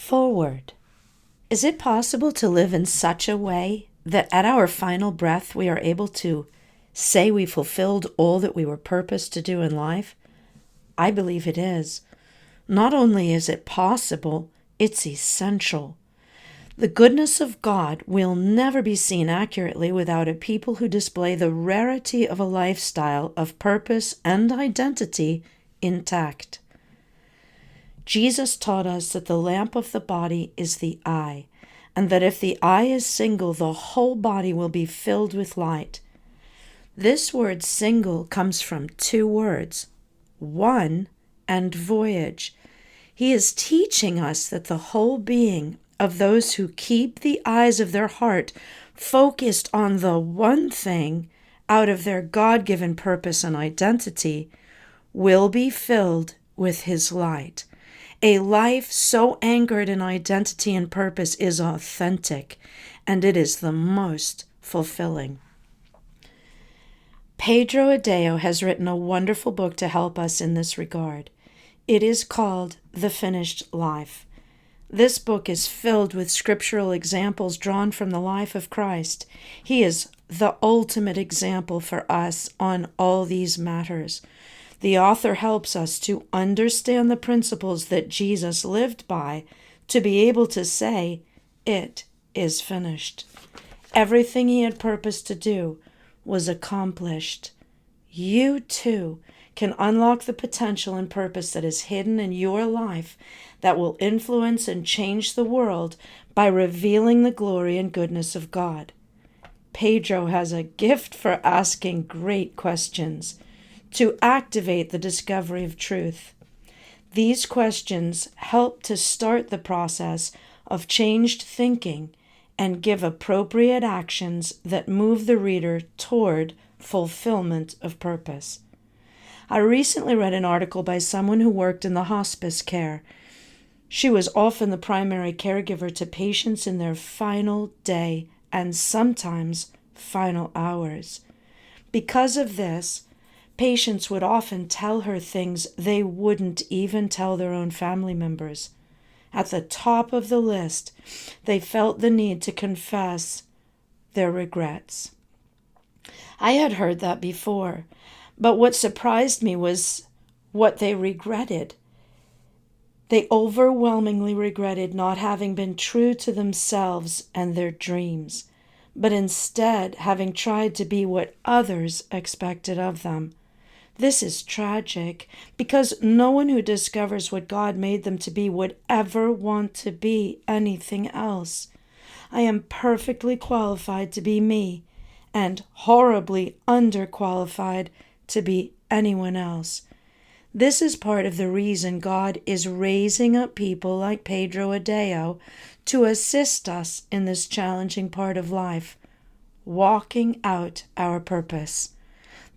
Forward. Is it possible to live in such a way that at our final breath we are able to say we fulfilled all that we were purposed to do in life? I believe it is. Not only is it possible, it's essential. The goodness of God will never be seen accurately without a people who display the rarity of a lifestyle of purpose and identity intact. Jesus taught us that the lamp of the body is the eye, and that if the eye is single, the whole body will be filled with light. This word single comes from two words, one and voyage. He is teaching us that the whole being of those who keep the eyes of their heart focused on the one thing out of their God-given purpose and identity will be filled with His light. A life so anchored in identity and purpose is authentic, and it is the most fulfilling. Pedro Adao has written a wonderful book to help us in this regard. It is called The Finished Life. This book is filled with scriptural examples drawn from the life of Christ. He is the ultimate example for us on all these matters. The author helps us to understand the principles that Jesus lived by to be able to say, "It is finished." Everything He had purposed to do was accomplished. You too can unlock the potential and purpose that is hidden in your life that will influence and change the world by revealing the glory and goodness of God. Pedro has a gift for asking great questions to activate the discovery of truth. These questions help to start the process of changed thinking and give appropriate actions that move the reader toward fulfillment of purpose. I recently read an article by someone who worked in the hospice care. She was often the primary caregiver to patients in their final day and sometimes final hours. Because of this, patients would often tell her things they wouldn't even tell their own family members. At the top of the list, they felt the need to confess their regrets. I had heard that before, but what surprised me was what they regretted. They overwhelmingly regretted not having been true to themselves and their dreams, but instead having tried to be what others expected of them. This is tragic because no one who discovers what God made them to be would ever want to be anything else. I am perfectly qualified to be me and horribly underqualified to be anyone else. This is part of the reason God is raising up people like Pedro Adao to assist us in this challenging part of life, walking out our purpose.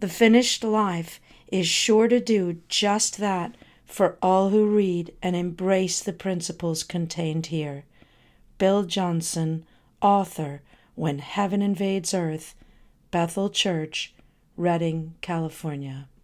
The finished life is sure to do just that for all who read and embrace the principles contained here. Bill Johnson, author, When Heaven Invades Earth, Bethel Church, Redding, California.